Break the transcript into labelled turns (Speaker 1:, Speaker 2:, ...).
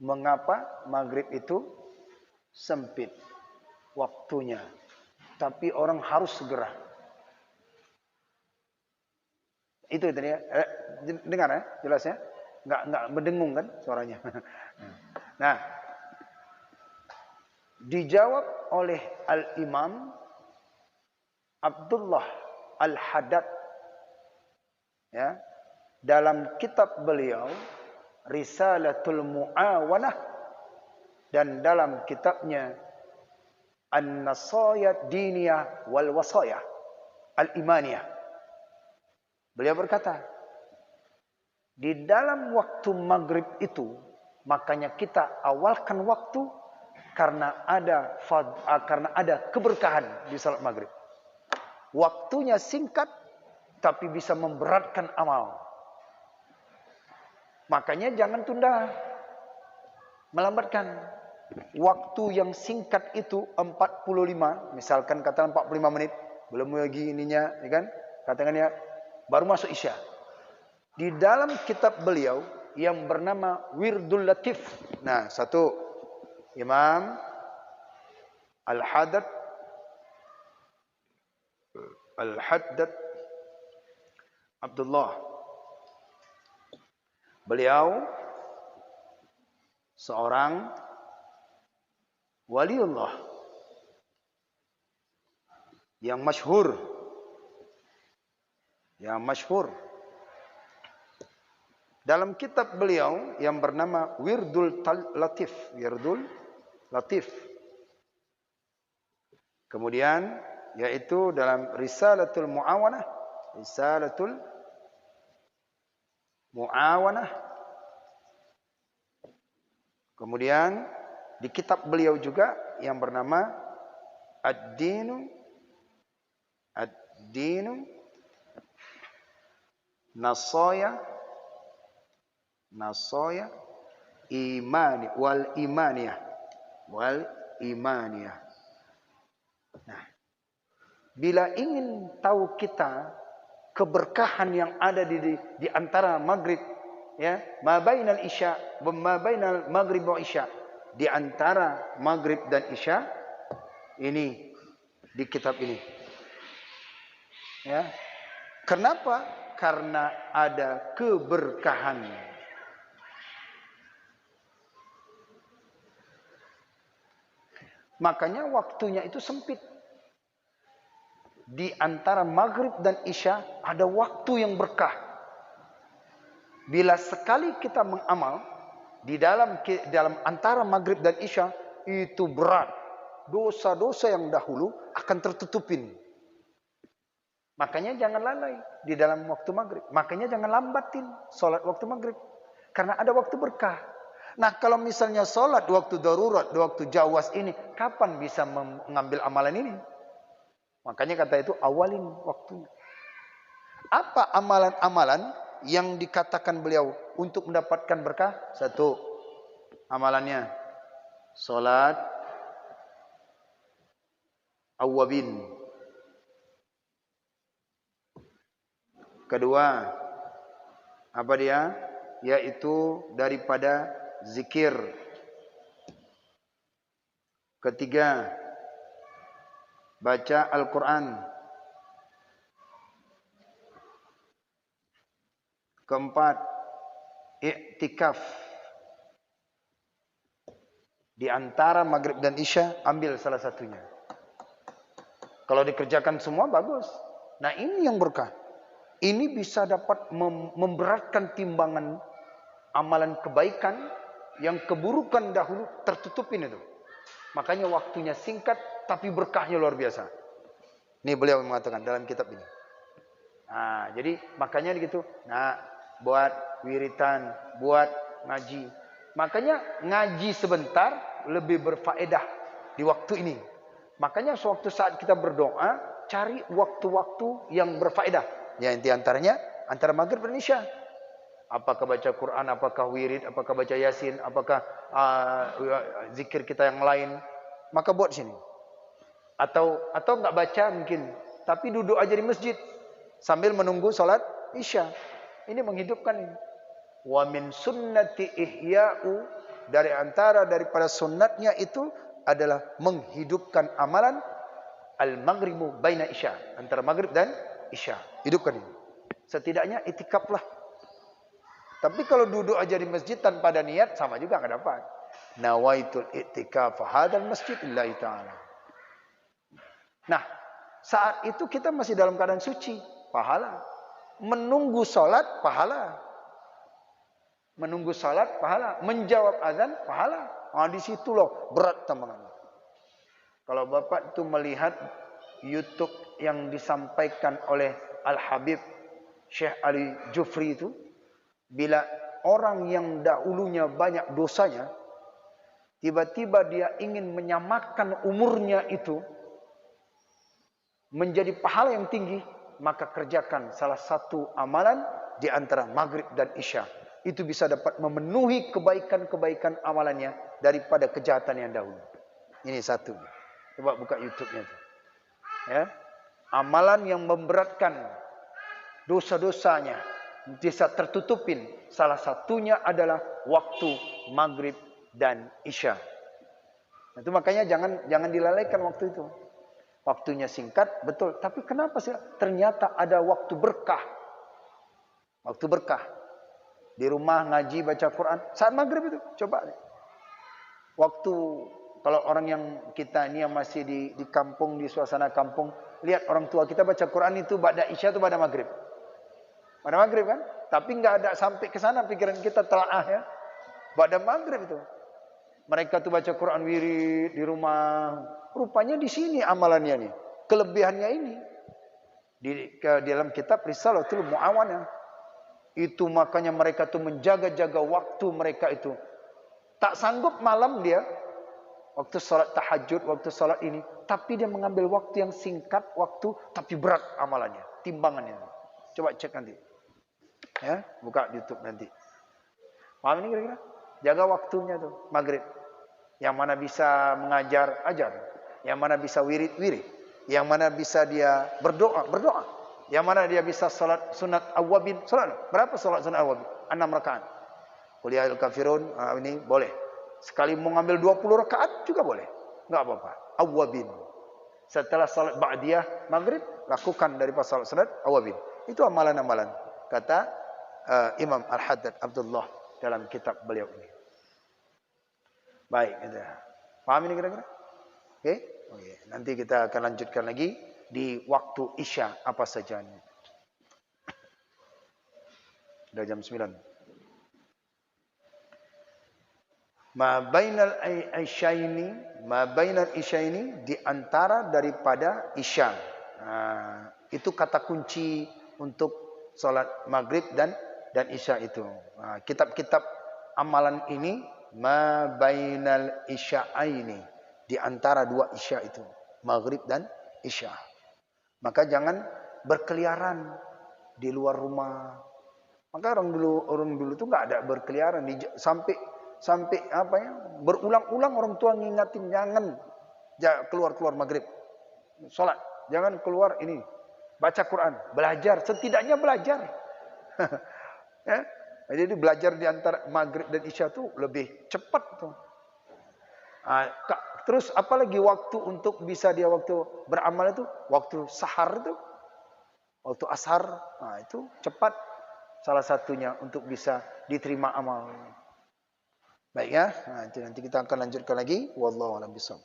Speaker 1: Mengapa maghrib itu sempit waktunya, tapi orang harus segera. Itu tadi ya. Dengar ya, jelas ya? Enggak mendengung kan suaranya. Nah, dijawab oleh Al-Imam Abdullah Al-Haddad ya, dalam kitab beliau Risalatul Mu'awanah, dan dalam kitabnya An-Nasayat Diniyah wal Wasayah Al-Imaniyah. Beliau berkata, di dalam waktu maghrib itu, makanya kita awalkan waktu karena ada keberkahan di salat maghrib. Waktunya singkat tapi bisa memberatkan amal. Makanya jangan tunda, melambatkan. Waktu yang singkat itu 45, misalkan katakan 45 menit, belum lagi ininya, ya kan? Katakan ya, baru masuk Isya. Di dalam kitab beliau yang bernama Wirdul Latif. Nah, satu Imam Al-Haddad Abdullah, beliau seorang waliullah yang masyhur, dalam kitab beliau yang bernama Wirdul Latif. Kemudian yaitu dalam Risalatul Mu'awanah. Kemudian di kitab beliau juga yang bernama Ad-Dinu Nasaya wal Imaniyah. Nah, bila ingin tahu kita keberkahan yang ada di antara maghrib, ya, ma bainal isya wa ma bainal maghrib wa isya, di antara maghrib dan isya, ini di kitab ini. Ya. Kenapa? Karena ada keberkahan. Makanya waktunya itu sempit. Di antara maghrib dan isya ada waktu yang berkah. Bila sekali kita mengamal di dalam antara maghrib dan isya, itu berat. Dosa-dosa yang dahulu akan tertutupin. Makanya jangan lalai di dalam waktu maghrib. Makanya jangan lambatin sholat waktu maghrib. Karena ada waktu berkah. Nah, kalau misalnya sholat waktu darurat, waktu jawas ini, kapan bisa mengambil amalan ini? Makanya kata itu awalin waktunya. Apa amalan-amalan yang dikatakan beliau untuk mendapatkan berkah? Satu, amalannya sholat awwabin. Kedua, apa dia? Yaitu daripada zikir. Ketiga, baca Al-Quran. Keempat, i'tikaf. Di antara maghrib dan isya, ambil salah satunya. Kalau dikerjakan semua, bagus. Nah, ini yang berkah. Ini bisa dapat memberatkan timbangan amalan kebaikan yang keburukan dahulu tertutupin itu. Makanya waktunya singkat tapi berkahnya luar biasa. Ini beliau mengatakan dalam kitab ini. Nah, jadi makanya begitu. Nah, buat wiritan, buat ngaji. Makanya ngaji sebentar lebih berfaedah di waktu ini. Makanya sewaktu saat kita berdoa, cari waktu-waktu yang berfaedah. Ya, inti antaranya antara maghrib dan isya. Apakah baca Quran, apakah wirid, apakah baca Yasin, apakah zikir kita yang lain, maka buat sini. Atau enggak baca mungkin, tapi duduk aja di masjid sambil menunggu salat isya. Ini menghidupkan ini. Wa min sunnati ihya'u daripada sunatnya itu adalah menghidupkan amalan al-maghribu baina isya, antara maghrib dan isya. Hidupkan ini. Setidaknya itikaf lah. Tapi kalau duduk aja di masjid tanpa ada niat, sama juga nggak dapat. Nawaitul i'tikaf hadzal masjid lillahi ta'ala. Nah, saat itu kita masih dalam keadaan suci, pahala. Menunggu salat, pahala. Menunggu salat, pahala. Menjawab azan, pahala. Nah, di situ loh berat teman-teman. Kalau Bapak itu melihat YouTube yang disampaikan oleh Al-Habib Syekh Ali Jufri itu, bila orang yang dahulunya banyak dosanya, tiba-tiba dia ingin menyamakan umurnya itu menjadi pahala yang tinggi, maka kerjakan salah satu amalan di antara maghrib dan isya. Itu bisa dapat memenuhi kebaikan-kebaikan amalannya daripada kejahatan yang dahulu. Ini satu. Coba buka YouTube-nya tuh. Ya. Amalan yang memberatkan dosa-dosanya bisa tertutupin. Salah satunya adalah waktu maghrib dan isya. Itu makanya jangan dilalaikan waktu itu. Waktunya singkat, betul. Tapi kenapa sih? Ternyata ada waktu berkah. Waktu berkah. Di rumah ngaji, baca Quran. Saat maghrib itu, coba. Waktu, kalau orang yang kita ini yang masih di kampung, di suasana kampung, lihat orang tua kita baca Quran itu ba'da isya itu pada maghrib. Pada maghrib kan? Tapi nggak ada sampai ke sana pikiran kita telaah ya. Pada maghrib itu. Mereka tuh baca Quran wirid di rumah. Rupanya di sini amalannya nih. Kelebihannya ini. Di dalam kitab Risalatul Mu'awanah. Itu makanya mereka tuh menjaga-jaga waktu mereka itu. Tak sanggup malam dia. Waktu salat tahajud, waktu salat ini. Tapi dia mengambil waktu yang singkat waktu. Tapi berat amalannya. Timbangannya. Coba cek nanti. Ya, buka YouTube nanti. Paham ini kira-kira? Jaga waktunya tuh. Maghrib. Yang mana bisa mengajar, ajar. Yang mana bisa wirid, wirid. Yang mana bisa dia berdoa, berdoa. Yang mana dia bisa salat sunat awwabin, salat. Berapa salat sunat awwabin? 6 rakaat. Qul ya ayyuhal kafirun, ini boleh. Sekali mau ngambil 20 rakaat juga boleh. Enggak apa-apa. Awwabin. Setelah salat ba'diyah maghrib, lakukan daripada salat sunat awwabin. Itu amalan-amalan. Kata Imam Al-Haddad Abdullah dalam kitab beliau ini. Baik, paham ini kira-kira? Oke? Oke, nanti kita akan lanjutkan lagi di waktu isya apa saja. Sudah jam 9. Ma bainal isyaini di antara daripada isya. Itu kata kunci untuk salat maghrib dan isya itu. Kitab-kitab amalan ini ma bainal isya'aini, di antara dua isya itu, maghrib dan isya. Maka jangan berkeliaran di luar rumah. Maka orang dulu tuh nggak ada berkeliaran sampai apa ya, berulang-ulang orang tua ngingatin jangan keluar maghrib. Salat, jangan keluar ini. Baca Quran, belajar, setidaknya belajar. Ya? Jadi belajar di antara maghrib dan isya itu lebih cepat tuh. Terus apalagi waktu untuk bisa dia waktu beramal itu, waktu sahar itu, waktu ashar, itu cepat. Salah satunya untuk bisa diterima amal. Baik ya, nanti kita akan lanjutkan lagi. Wallahu a'lam bishawab.